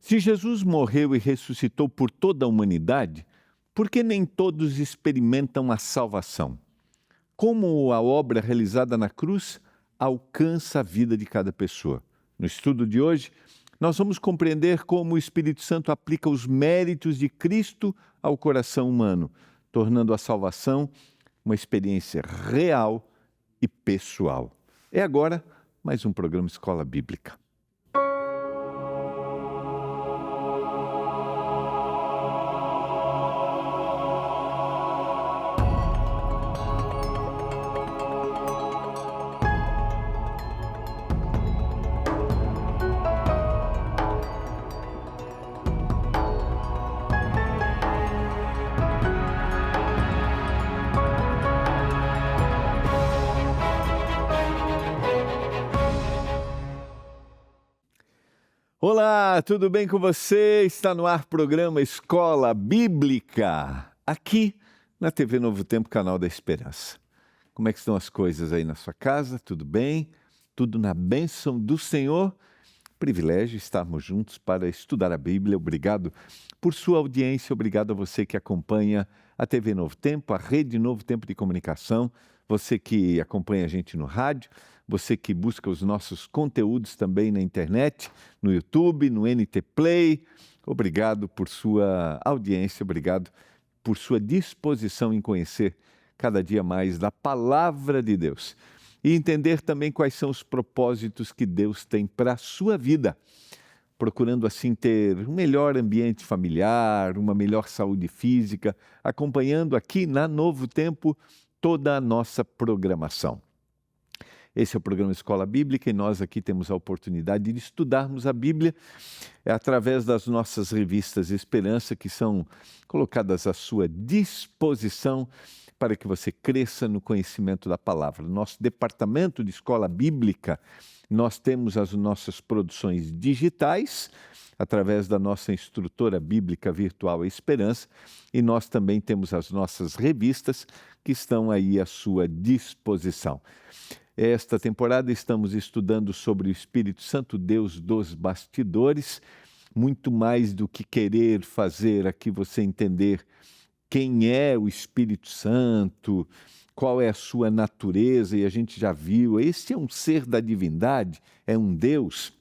Se Jesus morreu e ressuscitou por toda a humanidade, por que nem todos experimentam a salvação? Como a obra realizada na cruz alcança a vida de cada pessoa? No estudo de hoje, nós vamos compreender como o Espírito Santo aplica os méritos de Cristo ao coração humano, tornando a salvação uma experiência real e pessoal. É agora mais um programa Escola Bíblica. Olá, tudo bem com você? Está no ar o programa Escola Bíblica, aqui na TV Novo Tempo, canal da Esperança. Como é que estão as coisas aí na sua casa? Tudo bem? Tudo na bênção do Senhor? Privilégio estarmos juntos para estudar a Bíblia. Obrigado por sua audiência, obrigado a você que acompanha a TV Novo Tempo, a Rede Novo Tempo de Comunicação, você que acompanha a gente no rádio, você que busca os nossos conteúdos também na internet, no YouTube, no NT Play. Obrigado por sua audiência, obrigado por sua disposição em conhecer cada dia mais da Palavra de Deus e entender também quais são os propósitos que Deus tem para a sua vida, procurando assim ter um melhor ambiente familiar, uma melhor saúde física, acompanhando aqui na Novo Tempo toda a nossa programação. Esse é o programa Escola Bíblica e nós aqui temos a oportunidade de estudarmos a Bíblia através das nossas revistas Esperança, que são colocadas à sua disposição para que você cresça no conhecimento da palavra. No nosso departamento de Escola Bíblica, nós temos as nossas produções digitais, através da nossa instrutora bíblica virtual Esperança, e nós também temos as nossas revistas que estão aí à sua disposição. Esta temporada estamos estudando sobre o Espírito Santo, Deus dos bastidores, muito mais do que querer fazer aqui você entender quem é o Espírito Santo, qual é a sua natureza, e a gente já viu, esse é um ser da divindade, é um Deus,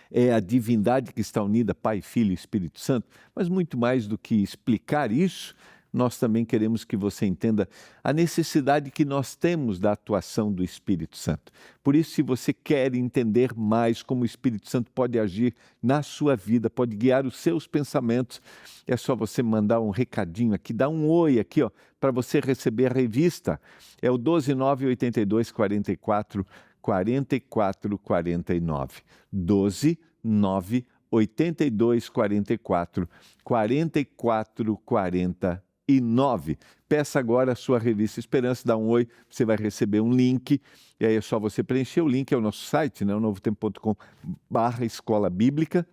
é a divindade que está unida, Pai, Filho e Espírito Santo, mas muito mais do que explicar isso, nós também queremos que você entenda a necessidade que nós temos da atuação do Espírito Santo. Por isso, se você quer entender mais como o Espírito Santo pode agir na sua vida, pode guiar os seus pensamentos, é só você mandar um recadinho aqui, dar um oi aqui, para você receber a revista. É o 12982 44 44 49. 12982 44 44 49. Peça agora a sua revista Esperança, dá um oi, você vai receber um link, e aí é só você preencher o link, é o nosso site, né, o novotempo.com/escola bíblica,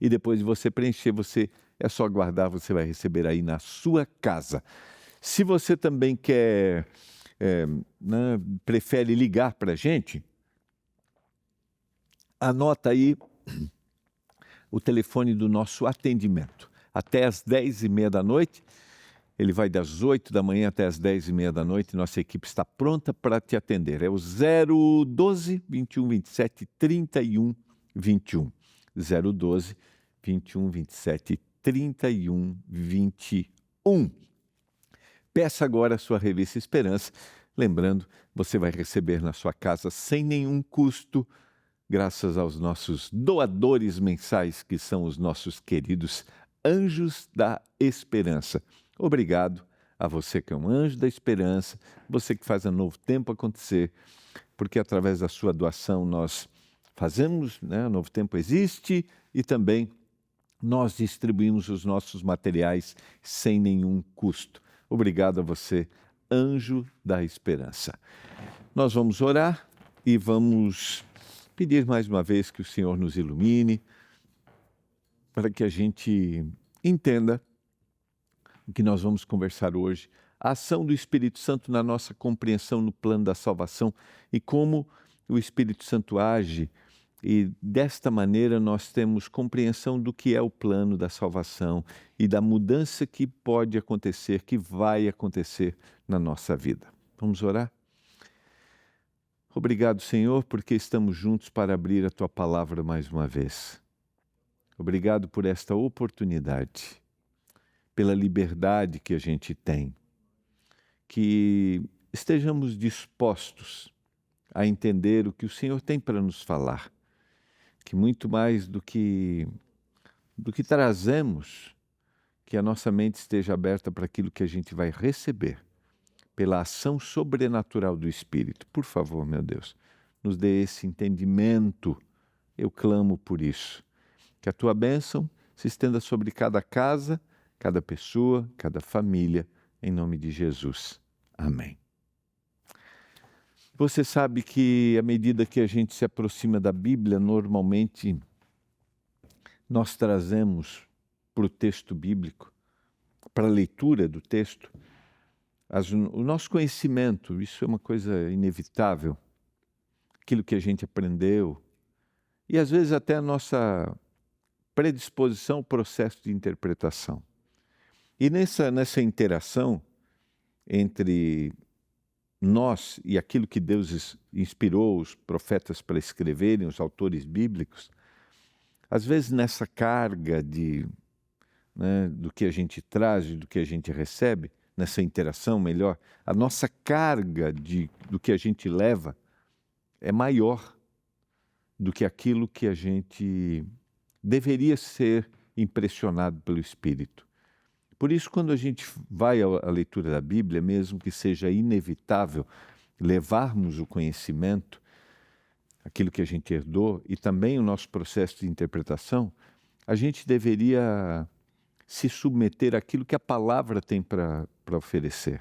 e depois de você preencher, é só aguardar, você vai receber aí na sua casa. Se você também quer, prefere ligar para a gente, anota aí o telefone do nosso atendimento. Até às 10h30 da noite, ele vai das 8 da manhã até às 10h30 da noite, nossa equipe está pronta para te atender. É o 012 21 27 31 21. 012 21 27 31 21. Peça agora a sua revista Esperança. Lembrando, você vai receber na sua casa sem nenhum custo, graças aos nossos doadores mensais, que são os nossos queridos Anjos da Esperança. Obrigado a você que é um anjo da esperança, você que faz a Novo Tempo acontecer, porque através da sua doação nós fazemos, o Novo Tempo existe e também nós distribuímos os nossos materiais sem nenhum custo. Obrigado a você, Anjo da Esperança. Nós vamos orar e vamos pedir mais uma vez que o Senhor nos ilumine, para que a gente entenda o que nós vamos conversar hoje, a ação do Espírito Santo na nossa compreensão no plano da salvação e como o Espírito Santo age E desta maneira nós temos compreensão do que é o plano da salvação e da mudança que pode acontecer, que vai acontecer na nossa vida. Vamos orar? Obrigado, Senhor, porque estamos juntos para abrir a Tua palavra mais uma vez. Obrigado por esta oportunidade, pela liberdade que a gente tem, que estejamos dispostos a entender o que o Senhor tem para nos falar, que muito mais do que trazemos, que a nossa mente esteja aberta para aquilo que a gente vai receber, pela ação sobrenatural do Espírito. Por favor, meu Deus, nos dê esse entendimento, eu clamo por isso. Que a Tua bênção se estenda sobre cada casa, cada pessoa, cada família, em nome de Jesus. Amém. Você sabe que à medida que a gente se aproxima da Bíblia, normalmente nós trazemos para o texto bíblico, para a leitura do texto, o nosso conhecimento. Isso é uma coisa inevitável, aquilo que a gente aprendeu, e às vezes até a nossa predisposição ao processo de interpretação. E nessa interação entre nós e aquilo que Deus inspirou os profetas para escreverem, os autores bíblicos, às vezes nessa carga do que a gente traz, do que a gente recebe, nessa interação melhor, a nossa carga do que a gente leva é maior do que aquilo que a gente deveria ser impressionado pelo Espírito. Por isso, quando a gente vai à leitura da Bíblia, mesmo que seja inevitável levarmos o conhecimento, aquilo que a gente herdou, e também o nosso processo de interpretação, a gente deveria se submeter àquilo que a palavra tem para oferecer.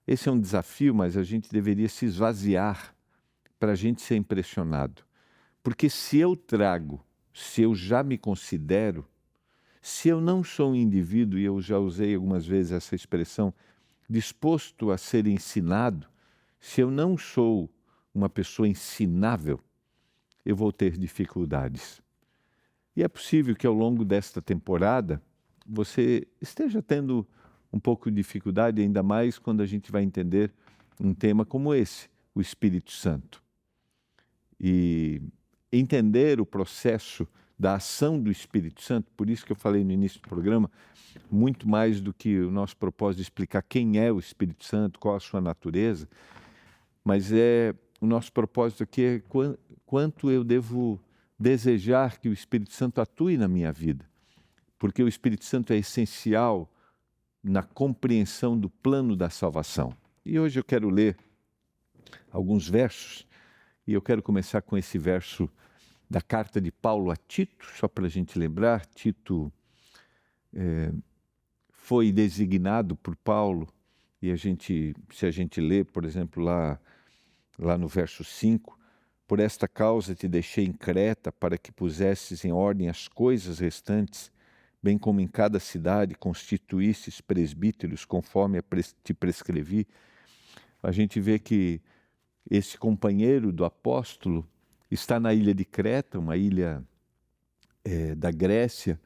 Esse é um desafio, mas a gente deveria se esvaziar para a gente ser impressionado. Porque se eu já me considero, se eu não sou um indivíduo, e eu já usei algumas vezes essa expressão, disposto a ser ensinado, se eu não sou uma pessoa ensinável, eu vou ter dificuldades. E é possível que ao longo desta temporada você esteja tendo um pouco de dificuldade, ainda mais quando a gente vai entender um tema como esse, o Espírito Santo. E entender o processo da ação do Espírito Santo, por isso que eu falei no início do programa, muito mais do que o nosso propósito de explicar quem é o Espírito Santo, qual a sua natureza, mas o nosso propósito aqui é quanto eu devo desejar que o Espírito Santo atue na minha vida, porque o Espírito Santo é essencial na compreensão do plano da salvação. E hoje eu quero ler alguns versos, e eu quero começar com esse verso da carta de Paulo a Tito, só para a gente lembrar. Tito foi designado por Paulo, e se a gente lê, por exemplo, lá no verso 5, por esta causa te deixei em Creta, para que pusesses em ordem as coisas restantes, bem como em cada cidade constituísses presbíteros, conforme te prescrevi. A gente vê que esse companheiro do apóstolo está na ilha de Creta, uma ilha da Grécia,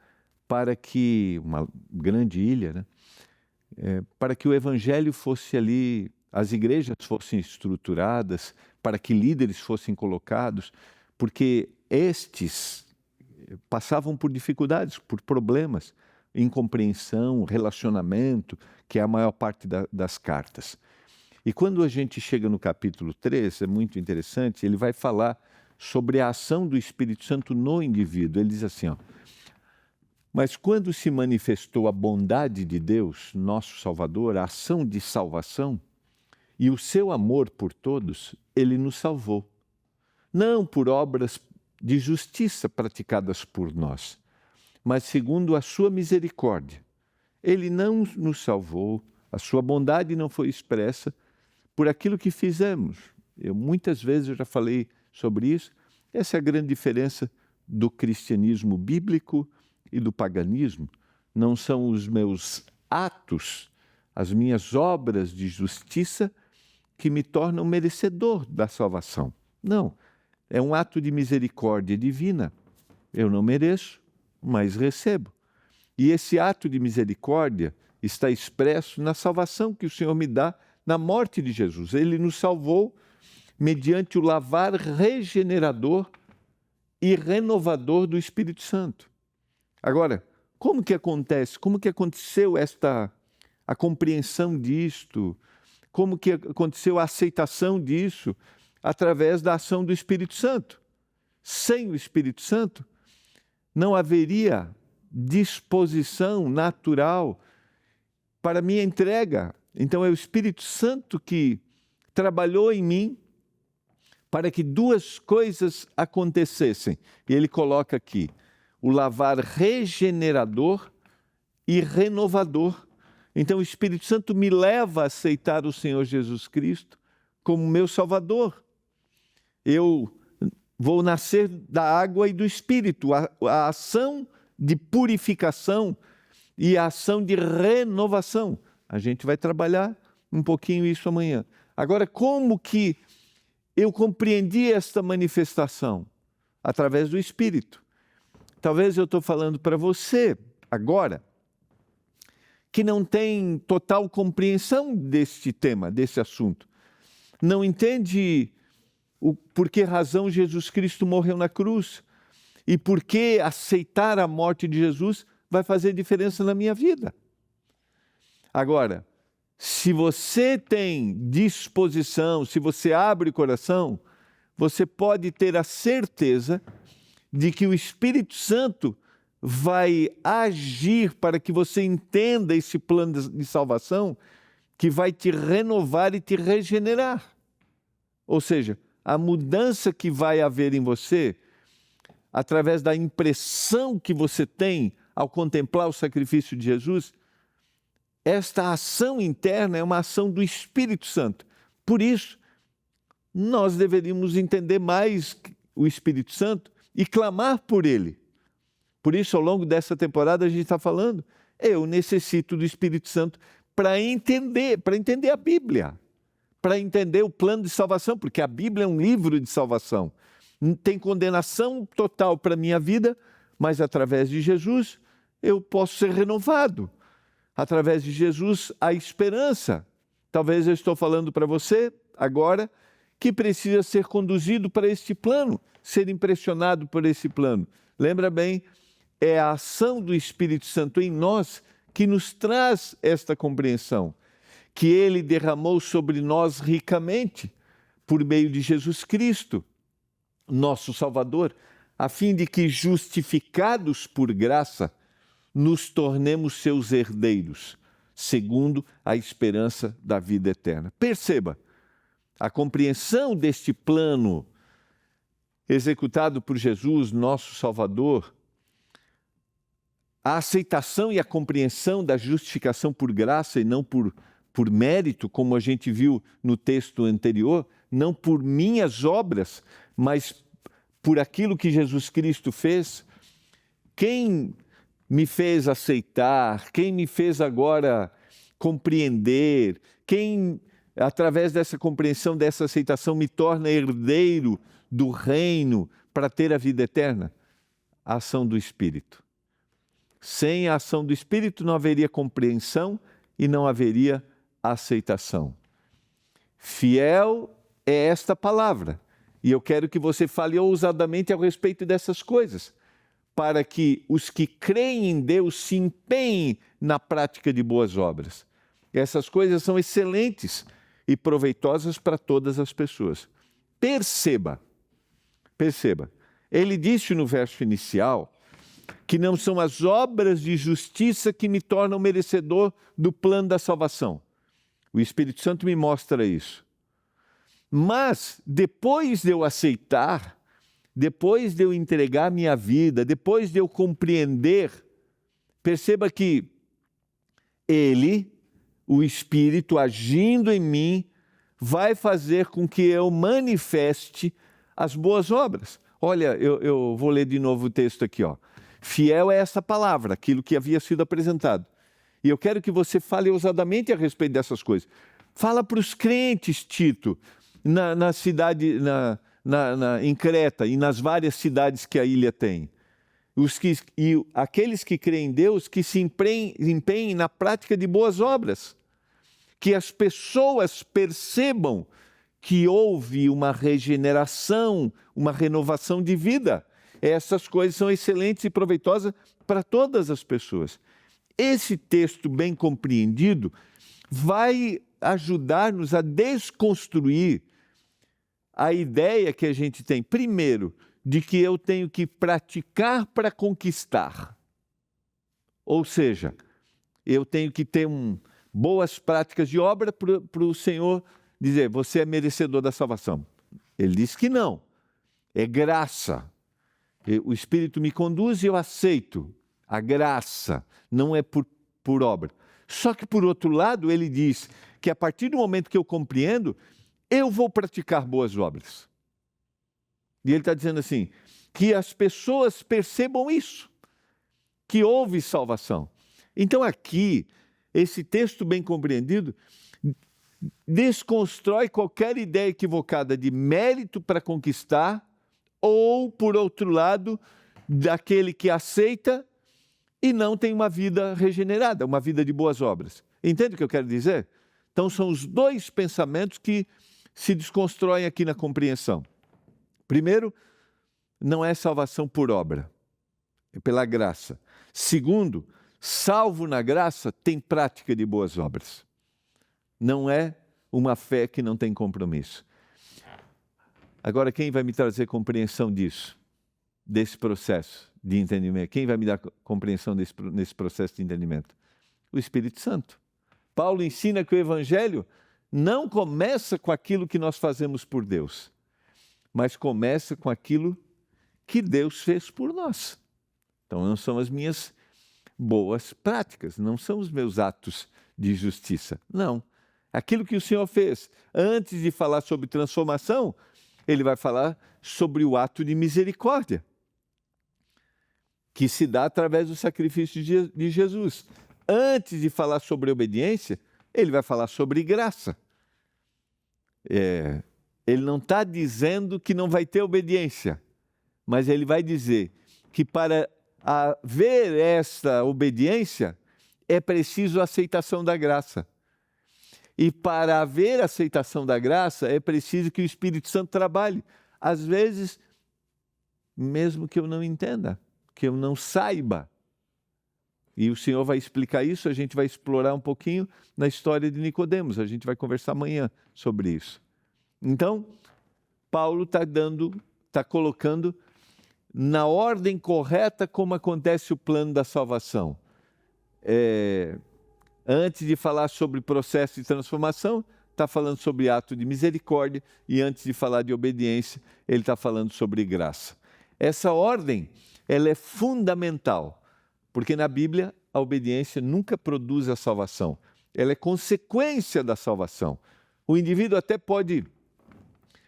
uma grande ilha, né? Para que o evangelho fosse ali, as igrejas fossem estruturadas, para que líderes fossem colocados, porque estes passavam por dificuldades, por problemas, incompreensão, relacionamento, que é a maior parte das cartas. E quando a gente chega no capítulo 3, é muito interessante, ele vai falar sobre a ação do Espírito Santo no indivíduo. Ele diz assim, mas quando se manifestou a bondade de Deus, nosso Salvador, a ação de salvação, e o seu amor por todos, ele nos salvou. Não por obras de justiça praticadas por nós, mas segundo a sua misericórdia. Ele não nos salvou, a sua bondade não foi expressa por aquilo que fizemos. Muitas vezes eu já falei sobre isso. Essa é a grande diferença do cristianismo bíblico e do paganismo. Não são os meus atos, as minhas obras de justiça que me tornam merecedor da salvação. Não, É um ato de misericórdia divina. Eu não mereço, mas recebo. E esse ato de misericórdia está expresso na salvação que o Senhor me dá na morte de Jesus. Ele nos salvou mediante o lavar regenerador e renovador do Espírito Santo. Agora, como que acontece? Como que aconteceu a compreensão disto? Como que aconteceu a aceitação disso? Através da ação do Espírito Santo. Sem o Espírito Santo, não haveria disposição natural para minha entrega. Então é o Espírito Santo que trabalhou em mim para que duas coisas acontecessem. E ele coloca aqui, o lavar regenerador e renovador. Então o Espírito Santo me leva a aceitar o Senhor Jesus Cristo como meu Salvador. Eu vou nascer da água e do Espírito, a ação de purificação e a ação de renovação. A gente vai trabalhar um pouquinho isso amanhã. Agora, como que eu compreendi esta manifestação? Através do Espírito. Talvez eu estou falando para você agora, que não tem total compreensão deste tema, desse assunto. Não entende por que razão Jesus Cristo morreu na cruz e por que aceitar a morte de Jesus vai fazer diferença na minha vida. Agora, se você tem disposição, se você abre o coração, você pode ter a certeza de que o Espírito Santo vai agir para que você entenda esse plano de salvação que vai te renovar e te regenerar. Ou seja, a mudança que vai haver em você, através da impressão que você tem ao contemplar o sacrifício de Jesus, esta ação interna é uma ação do Espírito Santo. Por isso, nós deveríamos entender mais o Espírito Santo e clamar por ele. Por isso, ao longo dessa temporada, a gente está falando, eu necessito do Espírito Santo para entender a Bíblia, para entender o plano de salvação, porque a Bíblia é um livro de salvação. Tem condenação total para a minha vida, mas através de Jesus eu posso ser renovado. Através de Jesus, há esperança. Talvez eu estou falando para você agora que precisa ser conduzido para este plano, ser impressionado por esse plano. Lembra bem, é a ação do Espírito Santo em nós que nos traz esta compreensão, que ele derramou sobre nós ricamente por meio de Jesus Cristo, nosso Salvador, a fim de que, justificados por graça, nos tornemos seus herdeiros, segundo a esperança da vida eterna. Perceba, a compreensão deste plano executado por Jesus, nosso Salvador, a aceitação e a compreensão da justificação por graça e não por mérito, como a gente viu no texto anterior, não por minhas obras, mas por aquilo que Jesus Cristo fez. Quem me fez aceitar, quem me fez agora compreender, quem, através dessa compreensão, dessa aceitação, me torna herdeiro do reino para ter a vida eterna? A ação do Espírito. Sem a ação do Espírito não haveria compreensão e não haveria aceitação. Fiel é esta palavra, e eu quero que você fale ousadamente a respeito dessas coisas, para que os que creem em Deus se empenhem na prática de boas obras. Essas coisas são excelentes e proveitosas para todas as pessoas. Perceba, ele disse no verso inicial que não são as obras de justiça que me tornam merecedor do plano da salvação. O Espírito Santo me mostra isso. Mas, depois de eu aceitar, depois de eu entregar minha vida, depois de eu compreender, perceba que ele, o Espírito agindo em mim, vai fazer com que eu manifeste as boas obras. Olha, eu vou ler de novo o texto aqui, ó. Fiel é essa palavra, aquilo que havia sido apresentado. E eu quero que você fale ousadamente a respeito dessas coisas. Fala para os crentes, Tito, na cidade, em Creta e nas várias cidades que a ilha tem. E aqueles que creem em Deus, que se empenhem na prática de boas obras. Que as pessoas percebam que houve uma regeneração, uma renovação de vida. Essas coisas são excelentes e proveitosas para todas as pessoas. Esse texto bem compreendido vai ajudar-nos a desconstruir a ideia que a gente tem, primeiro, de que eu tenho que praticar para conquistar. Ou seja, eu tenho que ter boas práticas de obra para o Senhor dizer, você é merecedor da salvação. Ele diz que não, é graça. O Espírito me conduz e eu aceito a graça, não é por obra. Só que, por outro lado, ele diz que a partir do momento que eu compreendo, eu vou praticar boas obras. E ele está dizendo assim, que as pessoas percebam isso, que houve salvação. Então aqui, esse texto bem compreendido, desconstrói qualquer ideia equivocada de mérito para conquistar, ou, por outro lado, daquele que aceita e não tem uma vida regenerada, uma vida de boas obras. Entende o que eu quero dizer? Então são os dois pensamentos que se desconstroem aqui na compreensão. Primeiro, não é salvação por obra, é pela graça. Segundo, salvo na graça, tem prática de boas obras. Não é uma fé que não tem compromisso. Agora, quem vai me trazer compreensão disso, desse processo de entendimento? Quem vai me dar compreensão nesse processo de entendimento? O Espírito Santo. Paulo ensina que o Evangelho não começa com aquilo que nós fazemos por Deus, mas começa com aquilo que Deus fez por nós. Então, não são as minhas boas práticas, não são os meus atos de justiça. Não. Aquilo que o Senhor fez. Antes de falar sobre transformação, ele vai falar sobre o ato de misericórdia, que se dá através do sacrifício de Jesus. Antes de falar sobre obediência, ele vai falar sobre graça. Ele não está dizendo que não vai ter obediência, mas ele vai dizer que para haver essa obediência, é preciso a aceitação da graça. E para haver aceitação da graça, é preciso que o Espírito Santo trabalhe. Às vezes, mesmo que eu não entenda, que eu não saiba. E o Senhor vai explicar isso, a gente vai explorar um pouquinho na história de Nicodemos. A gente vai conversar amanhã sobre isso. Então, Paulo está colocando na ordem correta como acontece o plano da salvação. Antes de falar sobre processo de transformação, está falando sobre ato de misericórdia, e antes de falar de obediência, ele está falando sobre graça. Essa ordem, ela é fundamental, porque na Bíblia a obediência nunca produz a salvação, ela é consequência da salvação. O indivíduo até pode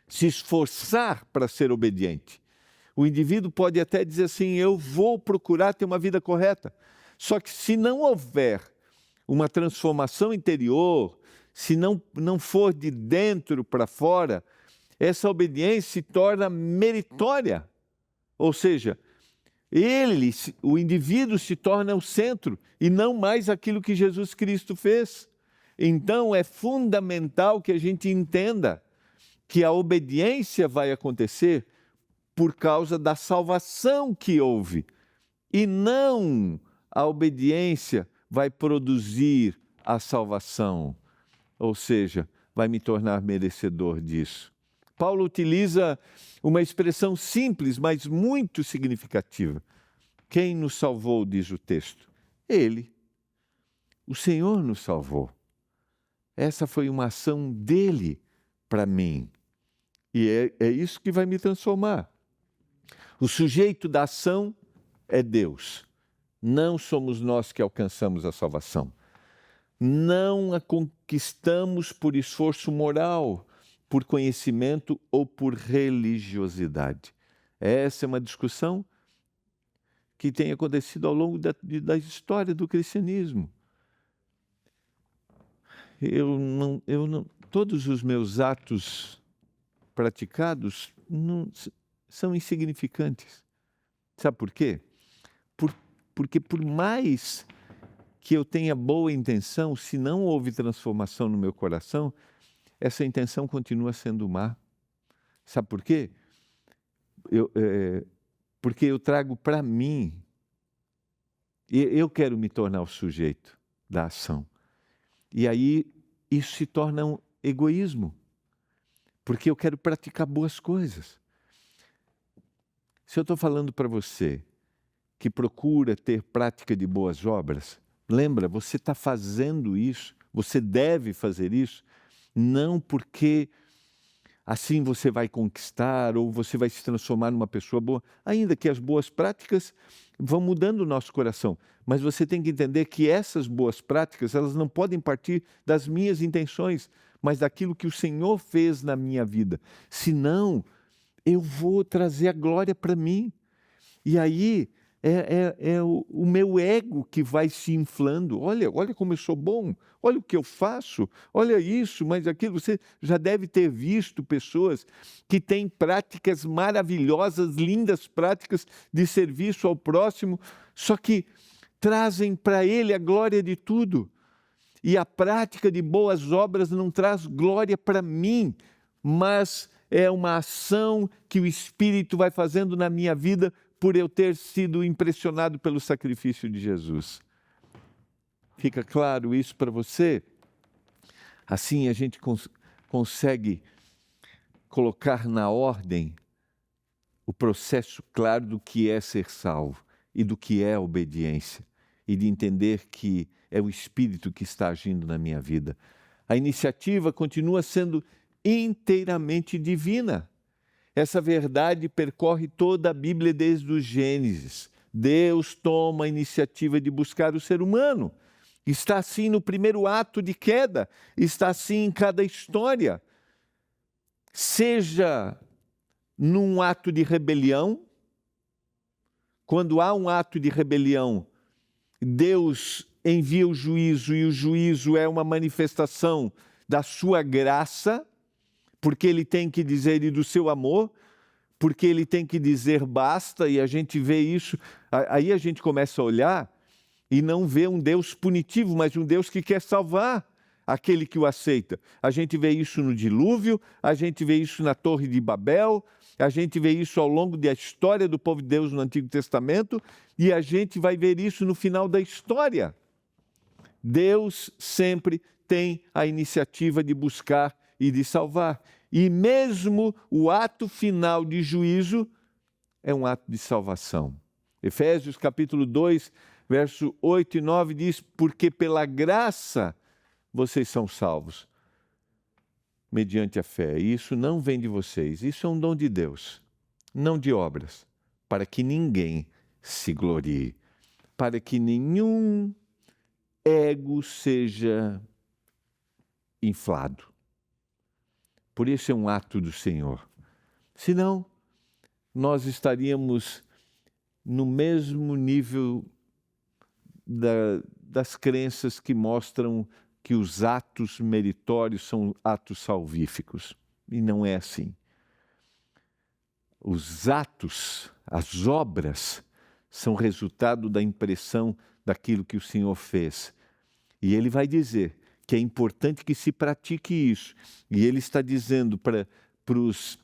se esforçar para ser obediente. O indivíduo pode até dizer assim, eu vou procurar ter uma vida correta. Só que se não houver uma transformação interior, se não for de dentro para fora, essa obediência se torna meritória. Ou seja, o indivíduo se torna o centro e não mais aquilo que Jesus Cristo fez. Então é fundamental que a gente entenda que a obediência vai acontecer por causa da salvação que houve, e não a obediência vai produzir a salvação, ou seja, vai me tornar merecedor disso. Paulo utiliza uma expressão simples, mas muito significativa. Quem nos salvou, diz o texto? Ele. O Senhor nos salvou. Essa foi uma ação dele para mim. E é isso que vai me transformar. O sujeito da ação é Deus. Não somos nós que alcançamos a salvação. Não a conquistamos por esforço moral, por conhecimento ou por religiosidade. Essa é uma discussão que tem acontecido ao longo da história do cristianismo. Todos os meus atos praticados são insignificantes. Sabe por quê? Porque por mais que eu tenha boa intenção, se não houve transformação no meu coração, essa intenção continua sendo má. Sabe por quê? Porque eu trago para mim, eu quero me tornar o sujeito da ação. E aí isso se torna um egoísmo, porque eu quero praticar boas coisas. Se eu estou falando para você que procura ter prática de boas obras, lembra, você está fazendo isso, você deve fazer isso, não porque assim você vai conquistar ou você vai se transformar numa pessoa boa, ainda que as boas práticas vão mudando o nosso coração. Mas você tem que entender que essas boas práticas, elas não podem partir das minhas intenções, mas daquilo que o Senhor fez na minha vida. Senão, eu vou trazer a glória para mim. E aí é o meu ego que vai se inflando. Olha como eu sou bom, olha o que eu faço, olha isso, mas aquilo. Você já deve ter visto pessoas que têm práticas maravilhosas, lindas práticas de serviço ao próximo, só que trazem para ele a glória de tudo. E a prática de boas obras não traz glória para mim, mas é uma ação que o Espírito vai fazendo na minha vida por eu ter sido impressionado pelo sacrifício de Jesus. Fica claro isso para você? Assim a gente consegue colocar na ordem o processo claro do que é ser salvo e do que é obediência, e de entender que é o Espírito que está agindo na minha vida. A iniciativa continua sendo inteiramente divina. Essa verdade percorre toda a Bíblia desde o Gênesis. Deus toma a iniciativa de buscar o ser humano. Está assim no primeiro ato de queda, está assim em cada história. Seja num ato de rebelião, quando há um ato de rebelião, Deus envia o juízo e o juízo é uma manifestação da sua graça, porque ele tem que dizer, e do seu amor, porque ele tem que dizer basta, e a gente vê isso, aí a gente começa a olhar e não vê um Deus punitivo, mas um Deus que quer salvar aquele que o aceita. A gente vê isso no dilúvio, a gente vê isso na Torre de Babel, a gente vê isso ao longo da história do povo de Deus no Antigo Testamento, e a gente vai ver isso no final da história. Deus sempre tem a iniciativa de buscar e de salvar. E mesmo o ato final de juízo é um ato de salvação. Efésios capítulo 2, verso 8 e 9 diz: porque pela graça vocês são salvos, mediante a fé. E isso não vem de vocês, isso é um dom de Deus, não de obras, para que ninguém se glorie, para que nenhum ego seja inflado. Por isso é um ato do Senhor. Senão, nós estaríamos no mesmo nível das crenças que mostram que os atos meritórios são atos salvíficos. E não é assim. Os atos, as obras, são resultado da impressão daquilo que o Senhor fez. E Ele vai dizer que é importante que se pratique isso. E Ele está dizendo para os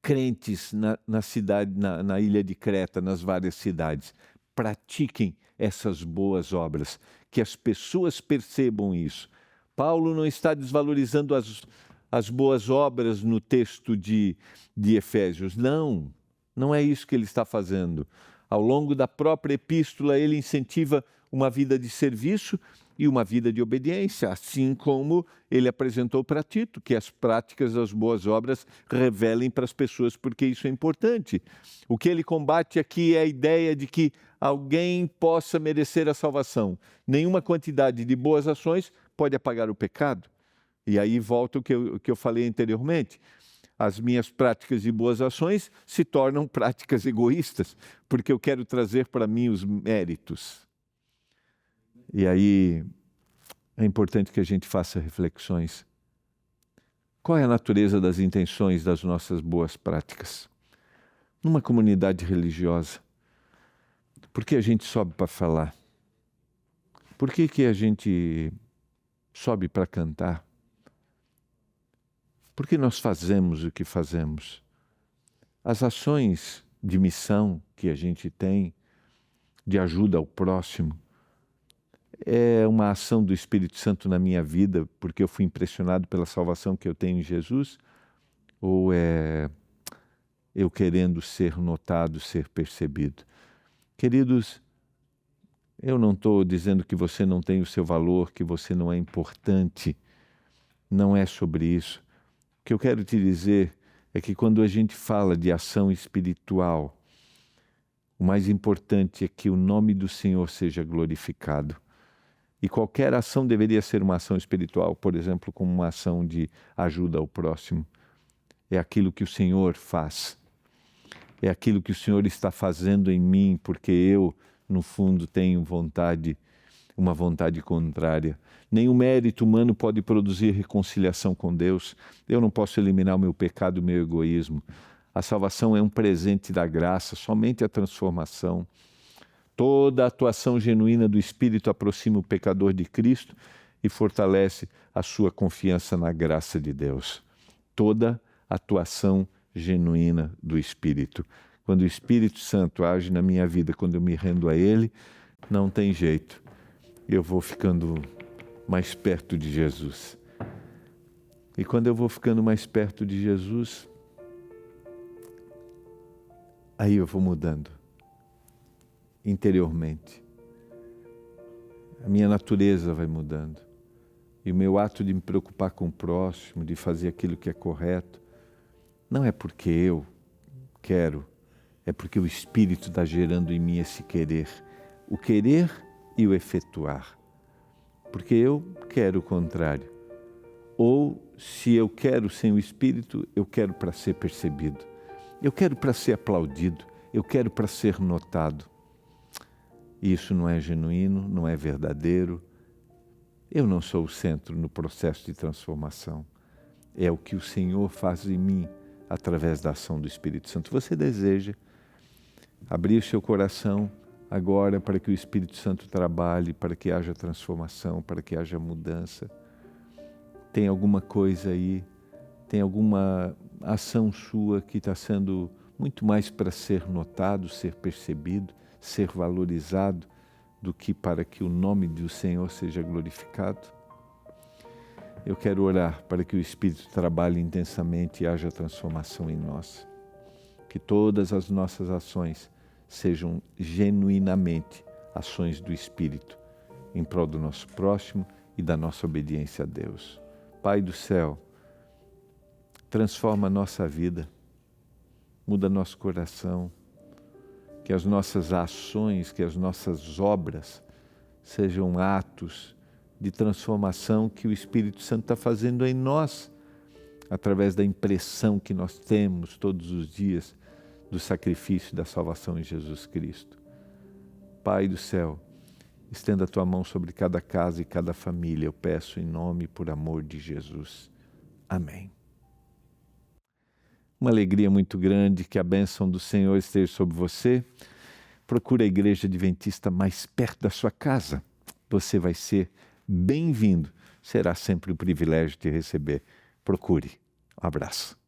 crentes na cidade, na ilha de Creta, nas várias cidades, pratiquem essas boas obras, que as pessoas percebam isso. Paulo não está desvalorizando as boas obras no texto de Efésios. Não é isso que ele está fazendo. Ao longo da própria epístola, ele incentiva uma vida de serviço e uma vida de obediência, assim como ele apresentou para Tito, que as práticas das boas obras revelem para as pessoas, porque isso é importante. O que ele combate aqui é a ideia de que alguém possa merecer a salvação. Nenhuma quantidade de boas ações pode apagar o pecado. E aí volta o que eu falei anteriormente. As minhas práticas de boas ações se tornam práticas egoístas, porque eu quero trazer para mim os méritos. E aí é importante que a gente faça reflexões. Qual é a natureza das intenções das nossas boas práticas? Numa comunidade religiosa, por que a gente sobe para falar? Por que a gente sobe para cantar? Por que nós fazemos o que fazemos? As ações de missão que a gente tem, de ajuda ao próximo, é uma ação do Espírito Santo na minha vida, porque eu fui impressionado pela salvação que eu tenho em Jesus? Ou é eu querendo ser notado, ser percebido? Queridos, eu não estou dizendo que você não tem o seu valor, que você não é importante. Não é sobre isso. O que eu quero te dizer é que quando a gente fala de ação espiritual, o mais importante é que o nome do Senhor seja glorificado. E qualquer ação deveria ser uma ação espiritual, por exemplo, como uma ação de ajuda ao próximo. É aquilo que o Senhor faz. É aquilo que o Senhor está fazendo em mim, porque eu, no fundo, tenho uma vontade contrária. Nenhum mérito humano pode produzir reconciliação com Deus. Eu não posso eliminar o meu pecado e o meu egoísmo. A salvação é um presente da graça, somente a transformação. Toda a atuação genuína do Espírito aproxima o pecador de Cristo e fortalece a sua confiança na graça de Deus. Toda atuação genuína do Espírito. Quando o Espírito Santo age na minha vida, quando eu me rendo a Ele, não tem jeito. Eu vou ficando mais perto de Jesus. E quando eu vou ficando mais perto de Jesus, aí eu vou mudando interiormente. A minha natureza vai mudando. E o meu ato de me preocupar com o próximo, de fazer aquilo que é correto, não é porque eu quero, é porque o Espírito está gerando em mim esse querer. O querer e o efetuar. Porque eu quero o contrário. Ou, se eu quero sem o Espírito, eu quero para ser percebido. Eu quero para ser aplaudido. Eu quero para ser notado. Isso não é genuíno, não é verdadeiro. Eu não sou o centro no processo de transformação. É o que o Senhor faz em mim através da ação do Espírito Santo. Você deseja abrir o seu coração agora para que o Espírito Santo trabalhe, para que haja transformação, para que haja mudança? Tem alguma coisa aí, tem alguma ação sua que está sendo muito mais para ser notado, ser percebido, ser valorizado, do que para que o nome do Senhor seja glorificado? Eu quero orar para que o Espírito trabalhe intensamente e haja transformação em nós. Que todas as nossas ações sejam genuinamente ações do Espírito, em prol do nosso próximo e da nossa obediência a Deus. Pai do céu, transforma a nossa vida, muda nosso coração, que as nossas ações, que as nossas obras sejam atos de transformação que o Espírito Santo está fazendo em nós, através da impressão que nós temos todos os dias do sacrifício da salvação em Jesus Cristo. Pai do céu, estenda a tua mão sobre cada casa e cada família, eu peço em nome e por amor de Jesus. Amém. Uma alegria muito grande, que a bênção do Senhor esteja sobre você. Procure a Igreja Adventista mais perto da sua casa. Você vai ser bem-vindo. Será sempre um privilégio te receber. Procure. Um abraço.